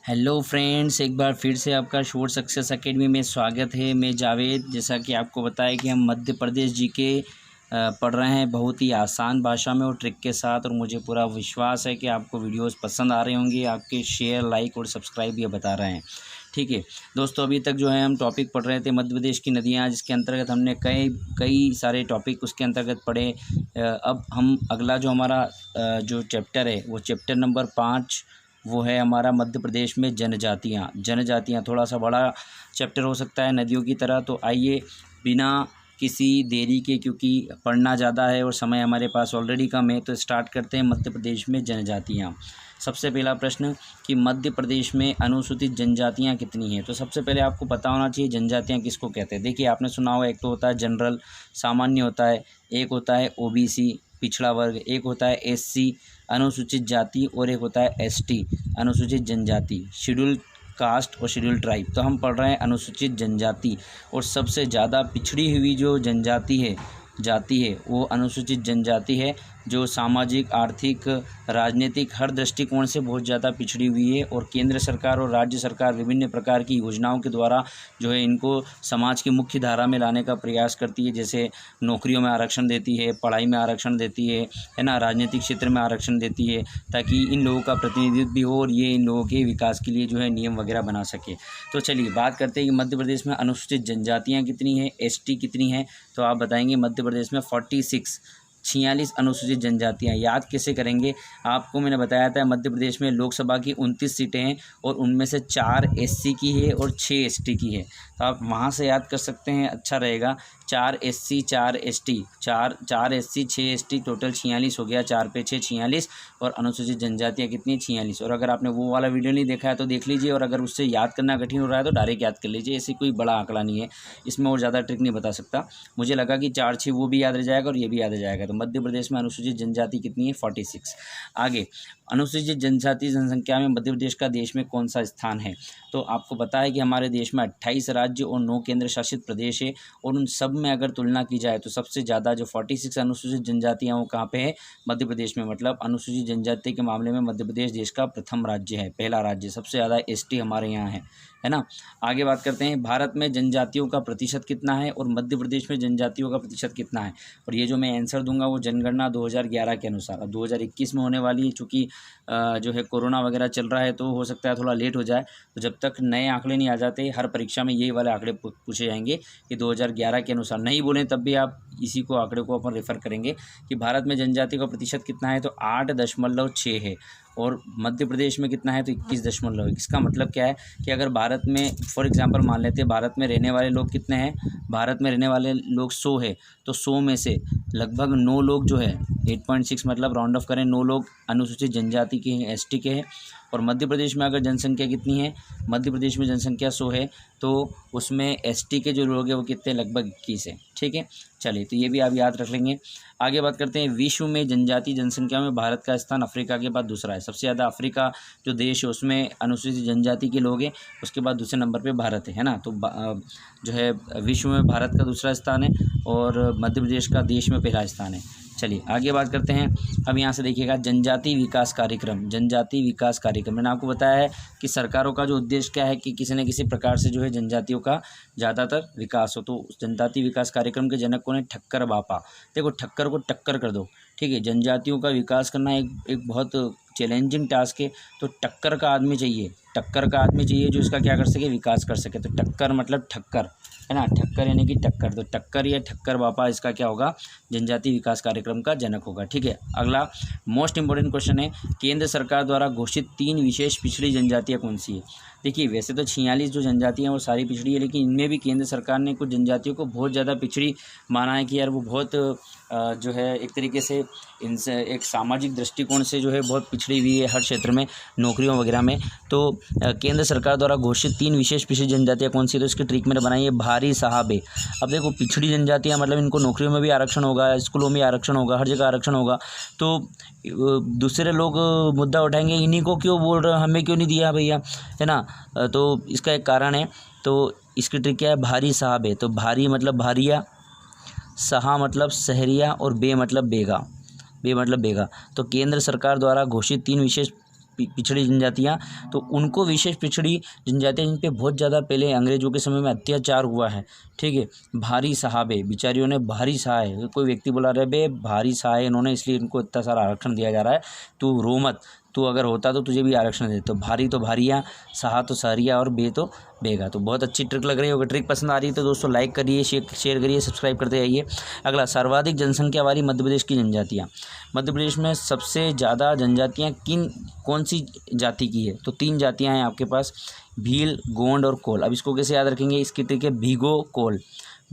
Hello friends, एक बार फिर से आपका शोर सक्सेस एकेडमी में स्वागत है। मैं जावेद। जैसा कि आपको बताया कि हम मध्य प्रदेश जीके पढ़ रहे हैं बहुत ही आसान भाषा में और ट्रिक के साथ, और मुझे पूरा विश्वास है कि आपको वीडियोस पसंद आ रहे होंगे। आपके शेयर, लाइक और सब्सक्राइब ये बता रहे हैं। ठीक है दोस्तों, अभी तक जो है हम टॉपिक पढ़ रहे थे मध्य प्रदेश की नदियाँ, जिसके अंतर्गत हमने कई सारे टॉपिक उसके अंतर्गत पढ़े। अब हम अगला जो हमारा जो चैप्टर है वो चैप्टर नंबर 5 वो है हमारा मध्य प्रदेश में जनजातियाँ थोड़ा सा बड़ा चैप्टर हो सकता है नदियों की तरह। तो आइए बिना किसी देरी के, क्योंकि पढ़ना ज़्यादा है और समय हमारे पास ऑलरेडी कम है, तो स्टार्ट करते हैं। मध्य प्रदेश में जनजातियाँ। सबसे पहला प्रश्न कि मध्य प्रदेश में अनुसूचित जनजातियाँ कितनी हैं। तो सबसे पहले आपको पता होना चाहिए जनजातियाँ किसको कहते हैं। देखिए, आपने सुना होगा, एक तो होता है जनरल, सामान्य होता है, एक होता है ओबीसी पिछड़ा वर्ग, एक होता है एससी अनुसूचित जाति, और एक होता है एसटी अनुसूचित जनजाति, शेड्यूल कास्ट और शेड्यूल ट्राइब। तो हम पढ़ रहे हैं अनुसूचित जनजाति, और सबसे ज़्यादा पिछड़ी हुई जो जाति है वो अनुसूचित जनजाति है, जो सामाजिक, आर्थिक, राजनीतिक हर दृष्टिकोण से बहुत ज़्यादा पिछड़ी हुई है। और केंद्र सरकार और राज्य सरकार विभिन्न प्रकार की योजनाओं के द्वारा जो है इनको समाज की मुख्य धारा में लाने का प्रयास करती है। जैसे नौकरियों में आरक्षण देती है, पढ़ाई में आरक्षण देती है ना, राजनीतिक क्षेत्र में आरक्षण देती है, ताकि इन लोगों का प्रतिनिधित्व भी हो और ये इन लोगों के विकास के लिए जो है नियम वगैरह बना सके। तो चलिए बात करते हैं कि मध्य प्रदेश में अनुसूचित जनजातियाँ कितनी हैं, एसटी कितनी हैं। तो आप बताएंगे मध्य प्रदेश में 46 अनुसूचित जनजातियाँ। याद कैसे करेंगे, आपको मैंने बताया था मध्य प्रदेश में लोकसभा की 29 सीटें हैं और उनमें से 4 एससी की है और 6 एसटी की है। तो आप वहाँ से याद कर सकते हैं, अच्छा रहेगा। 4 SC 4 ST, 4 SC 6 ST, total 46 हो गया। 4 पे 6 46, और अनुसूचित जनजातियाँ कितनी 46। और अगर आपने वो वाला वीडियो नहीं देखा है तो देख लीजिए, और अगर उससे याद करना कठिन हो रहा है तो डायरेक्ट याद कर लीजिए। ऐसी कोई बड़ा आंकड़ा नहीं है इसमें, और ज़्यादा ट्रिक नहीं बता सकता। मुझे लगा कि 4 6 वो भी याद रह जाएगा और ये भी याद रह जाएगा। तो मध्य प्रदेश में अनुसूचित जनजाति कितनी है, 46। आगे, अनुसूचित जनजाति जनसंख्या में मध्य प्रदेश का देश में कौन सा स्थान है। तो आपको पता है कि हमारे देश में 28 राज्य और 9 केंद्र शासित प्रदेश है, और उन सब में अगर तुलना की जाए तो सबसे ज़्यादा जो 46 अनुसूचित जनजातियाँ वो कहाँ पे है, मध्य प्रदेश में। मतलब अनुसूचित जनजाति के मामले में मध्य प्रदेश देश का प्रथम राज्य है, पहला राज्य। सबसे ज़्यादा एसटी हमारे यहाँ है ना। आगे बात करते हैं, भारत में जनजातियों का प्रतिशत कितना है और मध्य प्रदेश में जनजातियों का प्रतिशत कितना है। और ये जो मैं आंसर दूंगा वो जनगणना 2011 के अनुसार। अब 2021 में होने वाली है, चूँकि जो है कोरोना वगैरह चल रहा है तो हो सकता है थोड़ा लेट हो जाए। तो जब तक नए आंकड़े नहीं आ जाते, हर परीक्षा में यही वाले आंकड़े पूछे जाएंगे कि 2011 के अनुसार। नहीं बोलें तब भी आप इसी को आंकड़े को अपन रेफ़र करेंगे कि भारत में जनजाति का प्रतिशत कितना है, तो 8.6 है। और मध्य प्रदेश में कितना है, तो 21.1। इसका मतलब क्या है कि अगर भारत में फॉर एग्जांपल मान लेते हैं, भारत में रहने वाले लोग कितने हैं, भारत में रहने वाले लोग 100 है, तो 100 में से लगभग 9 लोग जो है 8.6, मतलब राउंड ऑफ करें 9 लोग अनुसूचित जनजाति के हैं, एसटी के हैं। और मध्य प्रदेश में अगर जनसंख्या कितनी है, मध्य प्रदेश में जनसंख्या 100 है, तो उसमें एसटी के जो लोग हैं वो कितने, लगभग 21 है। ठीक है, चलिए तो ये भी आप याद रख लेंगे। आगे बात करते हैं, विश्व में जनजाति जनसंख्या में भारत का स्थान अफ्रीका के बाद दूसरा है। सबसे ज़्यादा अफ्रीका जो देश है उसमें अनुसूचित जनजाति के लोग हैं, उसके बाद दूसरे नंबर पे भारत है ना। तो जो है विश्व में भारत का दूसरा स्थान है और मध्य प्रदेश का देश में पहला स्थान है। चलिए आगे बात करते हैं। अब यहाँ से देखिएगा, जनजाति विकास कार्यक्रम। जनजाति विकास कार्यक्रम मैंने आपको बताया है कि सरकारों का जो उद्देश्य क्या है कि किसी न किसी प्रकार से जो है जनजातियों का ज़्यादातर विकास हो। तो जनजाति विकास कार्यक्रम के जनक कौन है, ठक्कर बापा। देखो, ठक्कर को टक्कर कर दो। ठीक है, जनजातियों का विकास करना एक बहुत चैलेंजिंग टास्क है। तो टक्कर का आदमी चाहिए, टक्कर का आदमी चाहिए जो इसका क्या कर सके, विकास कर सके। तो टक्कर मतलब ठक्कर है ना, ठक्कर यानी कि टक्कर। तो टक्कर या ठक्कर बापा इसका क्या होगा, जनजाति विकास कार्यक्रम का जनक होगा। ठीक है, अगला मोस्ट इंपॉर्टेंट क्वेश्चन है, केंद्र सरकार द्वारा घोषित 3 विशेष पिछड़ी जनजातियाँ कौन सी है। देखिए, वैसे तो 46 जो जनजातियाँ हैं वो सारी पिछड़ी है, लेकिन इनमें भी केंद्र सरकार ने कुछ जनजातियों को बहुत ज़्यादा पिछड़ी माना है कि यार वो बहुत जो है एक तरीके से इनसे एक सामाजिक दृष्टिकोण से जो है बहुत पिछड़ी हुई है हर क्षेत्र में, नौकरियों वगैरह में। तो केंद्र सरकार द्वारा घोषित 3 विशेष पिछड़ी जनजातियाँ कौन सी है, तो इसकी ट्रिक मैंने बनाई है, भारी साहबे। अब देखो, पिछड़ी जनजातियाँ मतलब इनको नौकरियों में भी आरक्षण होगा, स्कूलों में आरक्षण होगा, हर जगह आरक्षण होगा। तो दूसरे लोग मुद्दा उठाएंगे, इन्हीं को क्यों बोल रहे, हमें क्यों नहीं दिया भैया, है ना। तो इसका एक कारण है। तो इसकी ट्रिक क्या है, भारी साहबे। तो भारी मतलब भारिया, सहा मतलब शहरिया, और बे मतलब बेगा। तो केंद्र सरकार द्वारा घोषित 3 विशेष पिछड़ी जनजातियाँ, तो उनको विशेष पिछड़ी जनजातियाँ जिन पे बहुत ज़्यादा पहले अंग्रेजों के समय में अत्याचार हुआ है, ठीक है। भारी साहबे बेचारियों ने भारी सहाय, कोई व्यक्ति बोला रहे बे भारी सहाय इन्होंने इसलिए इनको इतना सारा आरक्षण दिया जा रहा है, तू रो मत, तू अगर होता तो तुझे भी आरक्षण दे। तो भारी तो भारिया, सहा तो सहरिया और बे तो बेगा। तो बहुत अच्छी ट्रिक लग रही होगी। ट्रिक पसंद आ रही है तो दोस्तों लाइक करिए, शेयर करिए, सब्सक्राइब करते जाइए। अगला, सर्वाधिक जनसंख्या वाली मध्य प्रदेश की जनजातियाँ। मध्य प्रदेश में सबसे ज़्यादा जनजातियाँ कौन सी जाति की है? तो 3 जातियाँ हैं आपके पास, भील, गोंड और कोल। अब इसको कैसे याद रखेंगे? इसकी ट्रिक है भीगो कोल।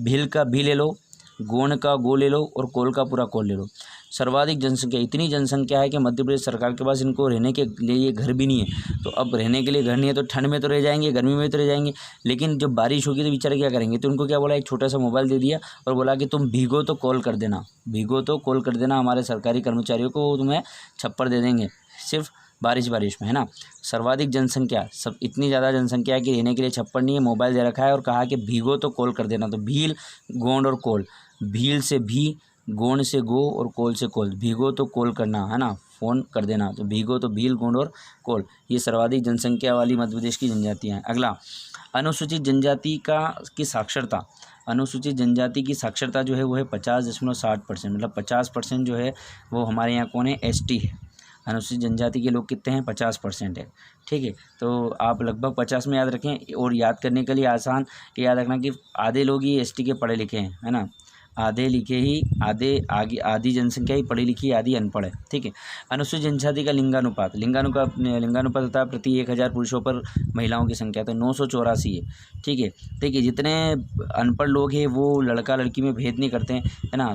भील का भी ले लो, गोंड का गो ले लो और कोल का पूरा कोल ले लो। सर्वाधिक जनसंख्या, इतनी जनसंख्या है कि मध्य प्रदेश सरकार के पास इनको रहने के लिए घर भी नहीं है। तो अब रहने के लिए घर नहीं है तो ठंड में तो रह जाएंगे, गर्मी में तो रह जाएंगे, लेकिन जब बारिश होगी तो बेचारे क्या करेंगे? तो उनको क्या बोला, एक छोटा सा मोबाइल दे दिया और बोला कि तुम भीगो तो कॉल कर देना, भीगो तो कॉल कर देना हमारे सरकारी कर्मचारियों को, वो तुम्हें छप्पर दे देंगे सिर्फ बारिश में, है ना। सर्वाधिक जनसंख्या, सब इतनी ज़्यादा जनसंख्या है कि रहने के लिए छप्पर नहीं है, मोबाइल दे रखा है और कहा कि भीगो तो कॉल कर देना। तो भील, गोंड और कोल, भील से भी, गोंड से गो और कोल से कोल। भीगो तो कॉल करना, है ना, फ़ोन कर देना। तो भीगो तो भील, गोंड और कोल, ये सर्वाधिक जनसंख्या वाली मध्य प्रदेश की जनजातियाँ हैं। अगला, अनुसूचित जनजाति की साक्षरता। अनुसूचित जनजाति की साक्षरता जो है वो है 50.60%, मतलब 50% जो है वो हमारे यहाँ कौन है? ST है। अनुसूचित जनजाति के लोग कितने हैं? 50% है, ठीक है। तो आप लगभग 50 में याद रखें, और याद करने के लिए आसान याद रखना कि आधे लोग ही ST के पढ़े लिखे हैं, है ना। आधे लिखे ही, आधी जनसंख्या ही पढ़ी लिखी, आधी अनपढ़ है, ठीक है। अनुसूचित जनजाति का लिंगानुपात होता है प्रति 1000 पुरुषों पर महिलाओं की संख्या, तो 984 है, ठीक है। देखिए, जितने अनपढ़ लोग हैं वो लड़का लड़की में भेद नहीं करते हैं, है ना।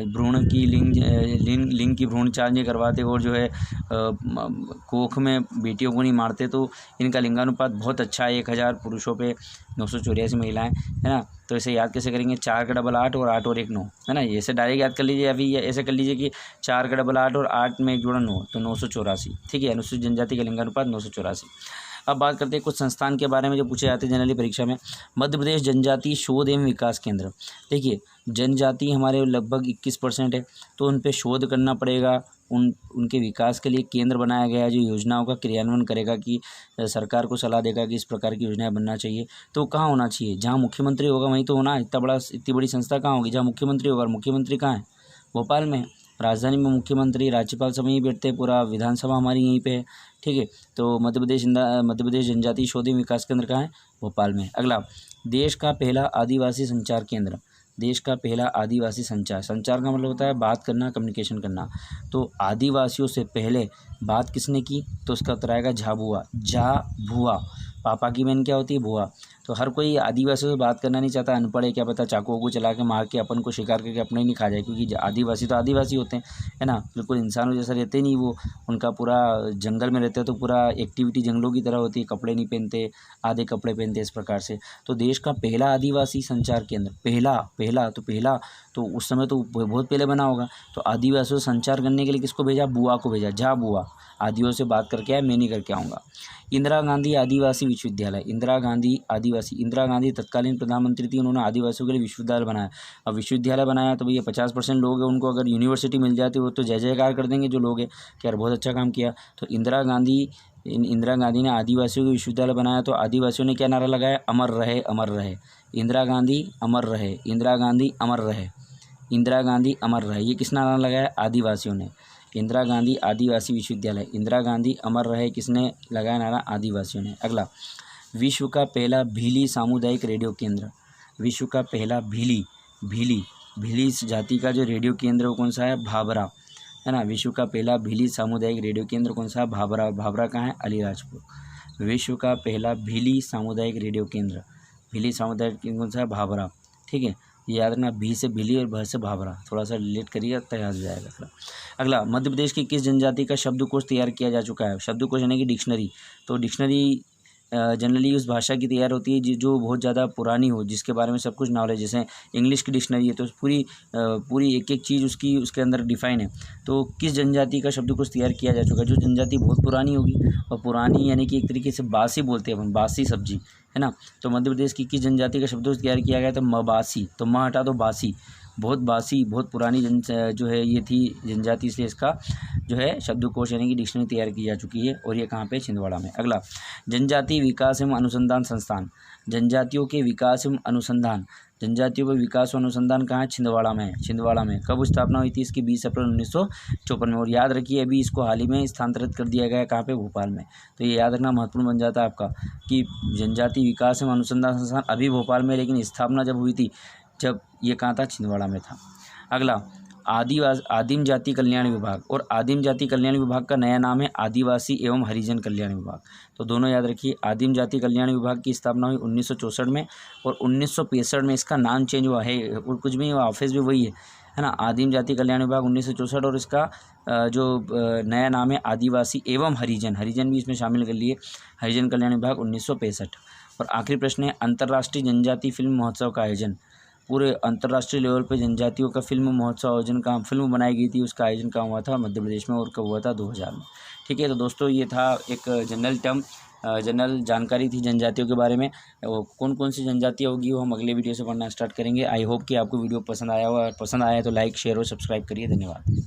भ्रूण की लिंग की भ्रूण जांच नहीं करवाते, और जो है कोख में बेटियों को नहीं मारते। तो इनका लिंगानुपात बहुत अच्छा है, 1000 पुरुषों पे 984 महिलाएं, है ना। तो इसे याद कैसे करेंगे? 4 का डबल 8 और 8 और 1 9, है ना। ऐसे डायरेक्ट याद कर लीजिए। अभी ऐसे कर लीजिए कि 4 का डबल 8 और 8 में 1 जोड़ा 9, तो 984, ठीक है। अनुसूचित जनजाति का लिंगानुपात 984। अब बात करते हैं कुछ संस्थान के बारे में जो पूछे जाते हैं जनरली परीक्षा में। मध्य प्रदेश जनजाति शोध एवं विकास केंद्र। देखिए, जनजाति हमारे लगभग 21% है, तो उन पे शोध करना पड़ेगा। उनके विकास के लिए केंद्र बनाया गया है जो योजनाओं का क्रियान्वयन करेगा, कि सरकार को सलाह देगा कि इस प्रकार की योजनाएं बनना चाहिए। तो कहाँ होना चाहिए? जहाँ मुख्यमंत्री होगा वहीं तो होना। इतनी बड़ी संस्था कहाँ होगी जहाँ मुख्यमंत्री होगा? मुख्यमंत्री कहाँ है? भोपाल में है। राजधानी में मुख्यमंत्री, राज्यपाल सब यहीं बैठते हैं, पूरा विधानसभा हमारी यहीं पे है, ठीक है। तो मध्य प्रदेश जनजाति शोध एवं विकास केंद्र कहाँ है? भोपाल में। अगला, देश का पहला आदिवासी संचार केंद्र। देश का पहला आदिवासी संचार का मतलब होता है बात करना, कम्युनिकेशन करना। तो आदिवासियों से पहले बात किसने की? तो उसका उत्तर आएगा झाबुआ। झाबुआ, पापा की बहन क्या होती है? बुआ। तो हर कोई आदिवासियों से बात करना नहीं चाहता, अनपढ़ है, क्या पता चाकू वाकू चला के मार के अपन को शिकार करके अपने ही नहीं खा जाए, क्योंकि आदिवासी तो आदिवासी होते हैं, है ना, बिल्कुल इंसानों जैसा रहते नहीं वो। उनका पूरा जंगल में रहते हैं, तो पूरा एक्टिविटी जंगलों की तरह होती है, कपड़े नहीं पहनते, आधे कपड़े पहनते, इस प्रकार से। तो देश का पहला आदिवासी संचार केंद्र, पहला तो उस समय तो बहुत पहले बना होगा। तो आदिवासियों से संचार करने के लिए किसको भेजा? बुआ को भेजा। झाबुआ, आदिवासियों से बात करके आए, मैं नहीं करके आऊँगा। इंदिरा गांधी आदिवासी विश्वविद्यालय। इंदिरा गांधी तत्कालीन प्रधानमंत्री थी, उन्होंने आदिवासियों के लिए विश्वविद्यालय बनाया। अब विश्वविद्यालय बनाया तो भैया 50% लोग हैं, उनको अगर यूनिवर्सिटी मिल जाती वो तो जय जयकार कर देंगे जो लोग हैं कि यार बहुत अच्छा काम किया। तो इंदिरा गांधी ने आदिवासियों को विश्वविद्यालय बनाया। तो आदिवासियों ने क्या नारा लगाया? अमर रहे, अमर रहे। इंदिरा गांधी अमर रहे, इंदिरा गांधी अमर रहे, इंदिरा गांधी अमर रहे। ये किसने नारा लगाया? आदिवासियों ने। इंदिरा गांधी आदिवासी विश्वविद्यालय, इंदिरा गांधी अमर रहे, किसने लगाया नारा? आदिवासियों ने। अगला, विश्व का पहला भीली सामुदायिक रेडियो केंद्र। विश्व का पहला भीली जाति का जो रेडियो केंद्र वो कौन सा है? भाभरा, है ना। विश्व का पहला भीली सामुदायिक रेडियो केंद्र कौन सा है? भाभरा। भाभरा कहाँ है? अलीराजपुर। विश्व का पहला भीली सामुदायिक रेडियो केंद्र कौन सा है? भाभरा, ठीक है। ये याद रखना, भी से भीली और भ से भाभरा, थोड़ा सा रिलेट करिए तो याद हो जाएगा। अगला, मध्य प्रदेश की किस जनजाति का शब्दकोश तैयार किया जा चुका है? शब्दकोश यानी कि डिक्शनरी। तो डिक्शनरी जनरली उस भाषा की तैयार होती है जो बहुत ज़्यादा पुरानी हो, जिसके बारे में सब कुछ नॉलेज। जैसे इंग्लिश की डिक्शनरी है तो पूरी एक एक चीज़ उसके अंदर डिफाइन है। तो किस जनजाति का शब्दकोश तैयार किया जा चुका है? जो जनजाति बहुत पुरानी होगी, और पुरानी यानी कि एक तरीके से बासी बोलते हैं अपन, बासी सब्जी, है ना। तो मध्य प्रदेश की किस जनजाति का शब्दकोश तैयार किया गया? तो मबासी। तो म हटा दो बासी, बहुत बासी, बहुत पुरानी जो है ये थी जनजाति, इसलिए इसका जो है शब्दकोश यानी कि डिक्शनरी तैयार की जा चुकी है। और ये कहाँ पे, छिंदवाड़ा में। अगला, जनजातीय विकास एवं अनुसंधान संस्थान, जनजातियों के विकास एवं अनुसंधान, जनजातियों के विकास और अनुसंधान कहाँ है, छिंदवाड़ा में है। छिंदवाड़ा में कब स्थापना हुई थी इसकी, 20 अप्रैल 1954 में। और याद रखिए अभी इसको हाल ही में स्थानांतरित कर दिया गया है, कहाँ पे, भोपाल में। तो ये याद रखना महत्वपूर्ण बन जाता है आपका कि जनजातीय विकास एवं अनुसंधान संस्थान अभी भोपाल में, लेकिन स्थापना जब हुई थी, जब ये कहाँ था, छिंदवाड़ा में था। अगला, आदिम जाति कल्याण विभाग, और आदिम जाति कल्याण विभाग का नया नाम है आदिवासी एवं हरिजन कल्याण विभाग। तो दोनों याद रखिए, आदिम जाति कल्याण विभाग की स्थापना हुई 1964 में, और 1965 में इसका नाम चेंज हुआ है, और कुछ भी ऑफिस भी वही है ना, आदिम जाति कल्याण विभाग 1964, और इसका जो नया नाम है आदिवासी एवं हरिजन, हरिजन भी इसमें शामिल कर लिए, हरिजन कल्याण विभाग 1965। और आखिरी प्रश्न है, अंतर्राष्ट्रीय जनजाति फिल्म महोत्सव का आयोजन, पूरे अंतर्राष्ट्रीय लेवल पे जनजातियों का फिल्म महोत्सव आयोजन का, फिल्म बनाई गई थी, उसका आयोजन कहाँ हुआ था, मध्य प्रदेश में, और कब हुआ था, 2000 में। ठीक है, तो दोस्तों ये था एक जनरल जानकारी थी जनजातियों के बारे में। कौन कौन सी जनजातियाँ होगी वो हम अगले वीडियो से पढ़ना स्टार्ट करेंगे। आई होप कि आपको वीडियो पसंद आया हो, और पसंद आया तो लाइक, शेयर और सब्सक्राइब करिए। धन्यवाद।